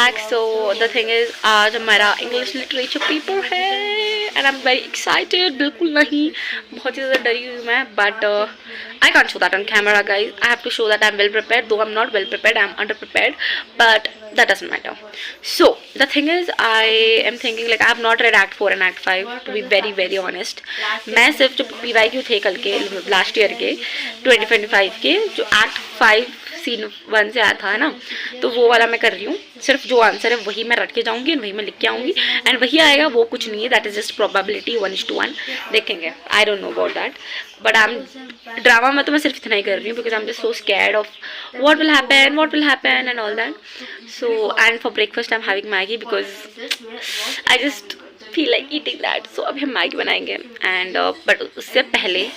So the thing is आज हमारा English literature paper है and I am very excited. बिल्कुल नहीं, बहुत ही ज़्यादा डरी हुई मैं, but I can't show that on camera, guys. I have to show that I'm well prepared. Though I'm not well prepared, I'm under prepared, but that doesn't matter. So the thing is, I am thinking like I have not read Act 4 and Act 5 to be very very honest. मैं सिर्फ जो PYQ थे कल के last year के 2025 के जो Act 5 scene 1 से आया था है ना, तो वो वाला मैं कर रही हूँ. सिर्फ जो आंसर है वही मैं रट के जाऊँगी, वही मैं लिख के आऊँगी एंड वही आएगा. वो कुछ नहीं है, दैट इज जस्ट प्रोबेबिलिटी 1:1. देखेंगे, I don't know about that, but I M drama में तो मैं सिर्फ इतना ही कर रही हूँ because I am just so scared of what will happen and all that. So and for breakfast I'm having Maggie because I just feel like eating that. So अभी हम मैगी बनाएंगे एंड बट उससे पहले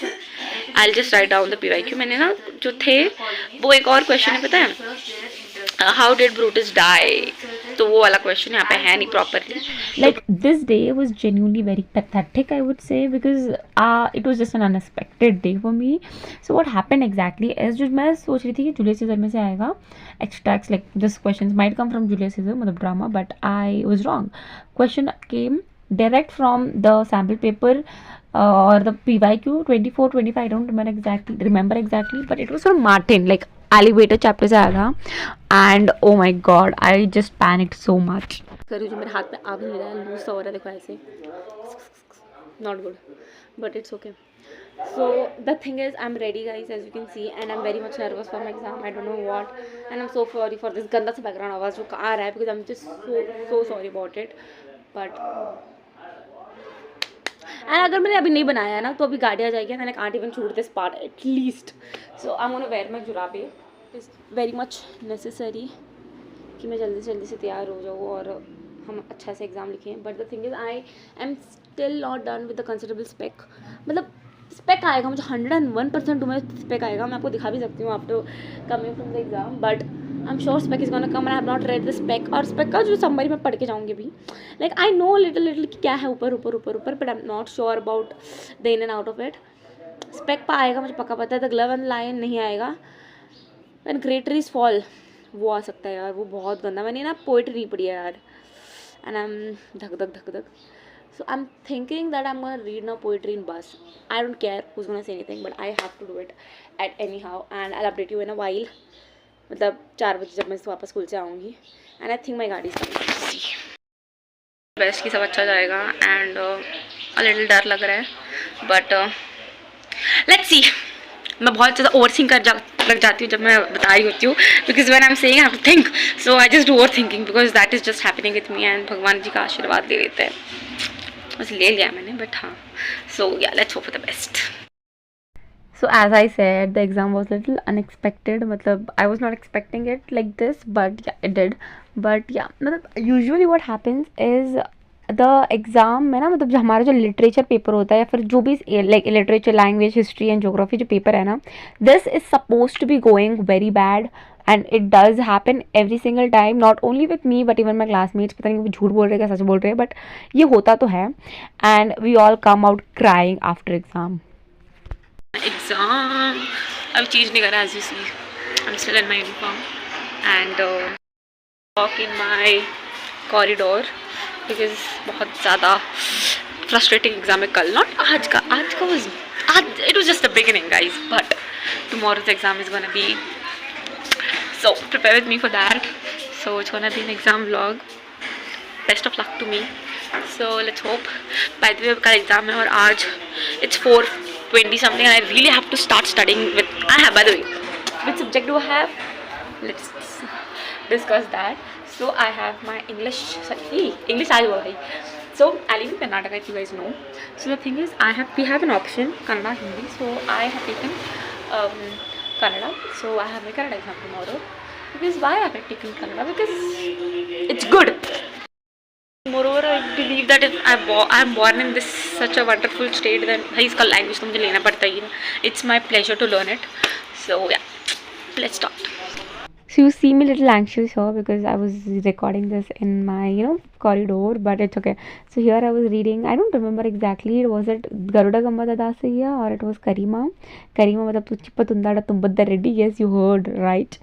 I'll just write down the PYQ. मैंने ना जो थे वो एक और क्वेश्चन है पता है, how did Brutus die, तो वो वाला क्वेश्चन यहाँ पे है नहीं properly. Like this day was genuinely very pathetic, I would say, because it was just an unexpected day for me. So what happened exactly is जो मैं सोच रही थी कि जूलियस सीजर में से आएगा extracts, like this questions might come from Julius Caesar मतलब drama, but I was wrong. Question came direct from the sample paper or the PYQ 24-25, I don't remember exactly, but it was from Martin, like elevator chapter से आया था and oh my God I just panicked so much. करूँ जो मेरे हाथ में आग नहीं रहा है, लूज सा हो रहा है, देखो ऐसे, not good but it's okay. So the thing is I'm ready guys, as you can see, and I'm very much nervous for my exam. I don't know what, and I'm so sorry for this गंदा सा background आवाज़ जो आ रहा है because I'm just so sorry about it. But and अगर मैंने अभी नहीं बनाया है ना तो अभी गाड़ी आ जाएगी and I can't even shoot this part at least. So I am gonna wear my जुराबे. इट्स वेरी मच नेसेसरी कि मैं जल्दी से तैयार हो जाऊँ और हम अच्छा से एग्ज़ाम लिखें. But the thing is I am still not done with the considerable spec. मतलब स्पेक आएगा मुझे 101% में स्पेक आएगा. मैं आपको दिखा भी सकती हूँ after coming from the exam, but I am sure spec is gonna come. I have not read the spec, और स्पेक का जो समरी मैं पढ़ के जाऊँगी अभी. लाइक आई नो लिटिल कि क्या है ऊपर, but I am not sure about the in and out of it. Spec पर आएगा मुझे पक्का पता है. द ग्लव एंड लाइन नहीं आएगा. व्हेन ग्रेट ट्रीज फॉल वो आ सकता है यार, वो बहुत गंदा. मैंने ना पोइट्री नहीं पढ़ी है यार एंड आई एम धक. So I'm thinking that I'm gonna read now poetry in bus. I don't care who's gonna say anything, but I have to do it at anyhow, and I'll update you in a while. मतलब 4 बजे जब मैं वापस school से आऊँगी and I think my गाड़ी best की सब अच्छा जाएगा एंड अ लिटिल डर लग रहा है बट लेट्स सी. मैं बहुत ज़्यादा ओवर थिंक लग जाती हूँ जब मैं बता रही होती हूँ because when I am saying I have to think, so I just do over thinking because that is just happening with me and भगवान जी का आशीर्वाद ले लेते हैं. बस ले लिया मैंने बट हाँ. सो या let's hope for the best. So as I said, the exam was a little unexpected. मतलब I was not expecting it like this, but yeah, it did. But yeah, मतलब usually what happens is the exam में ना मतलब जो हमारा जो literature paper होता है या फिर जो भी like literature, language, history and geography जो पेपर है ना, this is suppose to be going very bad and it does happen every single time, not only with me but even my classmates. पता नहीं वो झूठ बोल रहे हैं क्या सच बोल रहे हैं, बट ये होता तो है and we all come out crying after exam. Exam अब चीज़ नहीं करा. As you see I am still in my uniform and walk in my corridor because बहुत ज़्यादा फ्रस्ट्रेटिंग एग्जाम है कल. नॉट आज का was it was just the beginning guys, but tomorrow's exam is gonna be, so prepare with me for that. So it's gonna be an exam vlog. Best of luck to me. So let's hope. By the way कल exam है और आज it's 4:20 something and I really have to start studying with, I have, by the way, which subject do I have? Let's discuss that. So I have my English आज हुआ भाई. So I live in Karnataka if you guys know. So the thing is we have an option Kannada, Hindi. So I have taken Kannada. So I have my Kannada exam tomorrow. Because why have I taken Kannada? Because it's good. Moreover, I believe that if I'm born in this such a wonderful state, then भाई इसका language तो मुझे लेना पड़ता ही है. It's my pleasure to learn it. So yeah, let's start. So you see me a little anxious here because I was recording this in my corridor, but it's okay. So here I was reading, I don't remember exactly, was it Garuda Gamba Dadasaya or it was Karima मतलब Tuchipatundada Tumbadda Reddy. Yes, you heard right.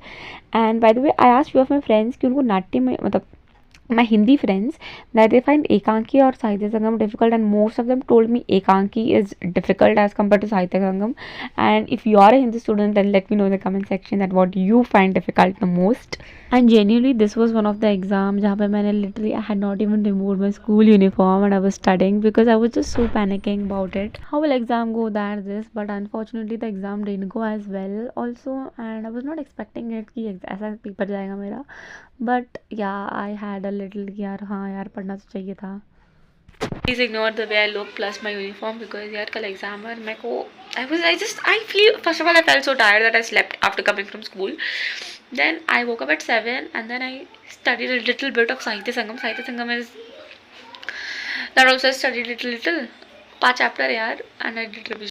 And by the way, I asked few of my friends कि उनको नाट्य में मतलब my Hindi friends that they find Ekanki or Sahitya Sangam difficult, and most of them told me Ekanki is difficult as compared to Sahitya Sangam. And if you are a Hindi student, then let me know in the comment section that what you find difficult the most. And genuinely, this was one of the exams जहाँ पे मैंने literally, I had not even removed my school uniform and I was studying because I was just so panicking about it. How will exam go? That this, but unfortunately the exam didn't go as well also, and I was not expecting it कि ऐसा paper जाएगा मेरा. But yeah, I had a little कि यार हाँ यार पढ़ना तो चाहिए था. Please ignore the way I look plus my uniform because यार कल एग्जाम है. मेरे को I feel, first of all I felt so tired that I slept after coming from school. Then I woke up at 7 and then I studied a little bit of Sahitya Sangam. Sahitya Sangam is that also I studied little 5 chapter यार, and I did revision.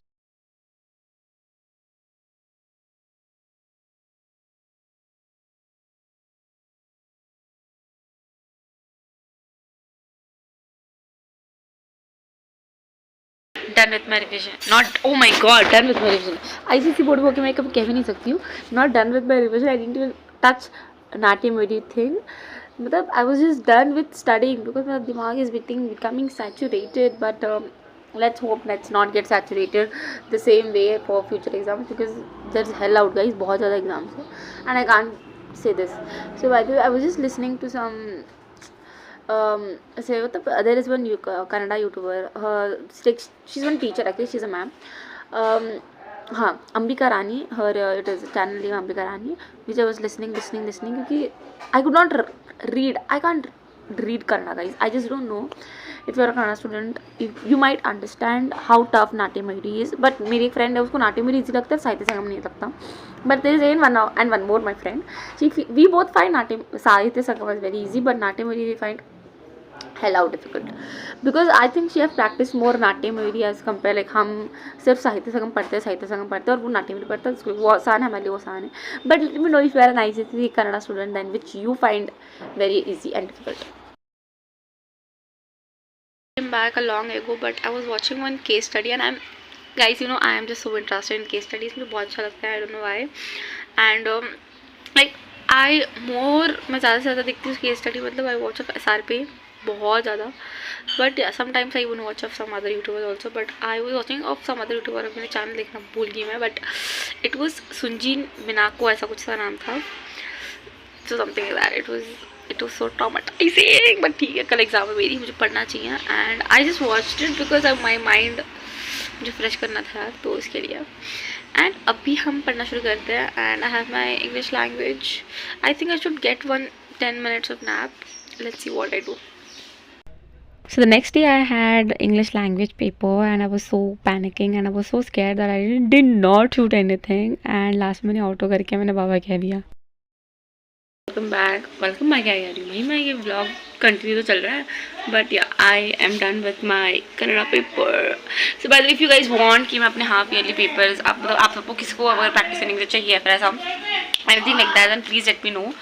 Done with my revision. Not, oh my god, done with my revision. ICC board को मैं कभी कह भी नहीं सकती हूँ. Not done with my revision. I didn't even touch Natya Modi thing. मतलब I was just done with studying because my दिमाग is becoming saturated. But let's hope let's not get saturated the same way for future exams because there's hell out, guys. बहुत ज़्यादा exams है, and I can't say this. So by the way, I was just listening to some. Say there is one Kannada YouTuber. She's one teacher actually. She's a ma'am. हाँ, Ambika Rani. Her it is channel name Ambika Rani, which I was listening क्योंकि I could not read. I can't read Kannada, guys. I just don't know. If you're a Kannada student, you might understand how tough Natya Mayuri is. But मेरी एक friend है, उसको Natya Mayuri easy लगता है, Sahitya Sangam नहीं लगता. But there is one more my friend. We both find Sahitya Sangam is very easy, but Natya Mayuri we find hell out difficult because I think she has practiced more Natya Mayuri as compared, like हम सिर्फ साहित्य संगम पढ़ते हैं और वो नाट्य mayuri पढ़ता है, वो आसान है, हमारे लिए वो आसान है. But let me know if you are an ICSE Kannada student then which you find very easy and difficult. I came back a long ago, but I was watching one case study and guys, I am just so interested in case studies. मुझे बहुत अच्छा लगता है, I don't know why. And like मैं ज़्यादा से ज़्यादा देखती हूँ केस स्टडी, मतलब I watch of SRP बहुत ज़्यादा, but yeah, sometimes I even watch of some other YouTubers also. But I was watching of some other YouTuber, मेरे चैनल देखना भूल गई मैं, but it was Sunjin Minako, ऐसा कुछ सा नाम था, so something like that. It was so traumatizing, but ठीक है, कल एग्जाम है मेरी, मुझे पढ़ना चाहिए, and I just watched it because of my mind मुझे फ्रेश करना था यार, तो इसके लिए. एंड अभी हम पढ़ना शुरू करते हैं, and I have my English language. I think I should get 10 minutes of nap. Let's see what I do. So the next day I had English language paper and I was so panicking and I was so scared that I did not shoot anything, and last मैंने auto करके मैंने बाबा कह दिया. Welcome back क्या कह रही हूँ भाई मैं, ये व्लॉग कंटिन्यू तो चल रहा है, बट या I am done with my Kannada paper. So by the way, if you guys want कि मैं अपने हाफ ईयरली पेपर्स आप सबको किसको अगर प्रैक्टिस करने के लिए चाहिए फिर ऐसा anything like that, then please let me know.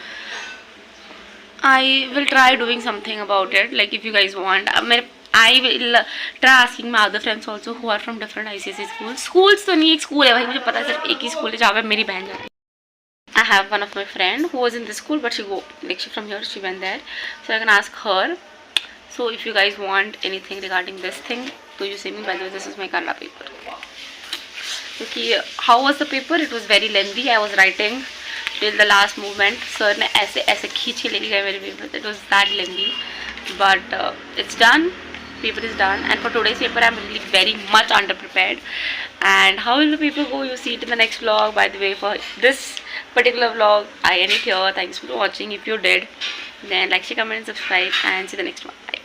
I will try doing something about it. Like if you guys want, I will try asking my other friends also who are from different ICSE schools. Schools तो नहीं, एक school है भाई, मुझे पता है सिर्फ एक ही स्कूल है जहाँ पे मेरी बहन जाती है. I have one of my friend who was in this school, but she from here she went there, so I can ask her. So if you guys want anything regarding this thing, तो you say me. By the way, this is my Kannada paper. क्योंकि how was the paper? It was very lengthy. I was writing till the last movement. Sir ने ऐसे खींच के लेके गए मेरे paper. It was that lengthy, but it's done. Paper is done, and for today's paper I'm really very much underprepared. And how will the paper go? You see it in the next vlog. By the way, for this particular vlog I end it here. Thanks for watching. If you did, then like, share, comment and subscribe, and see you the next one. Bye.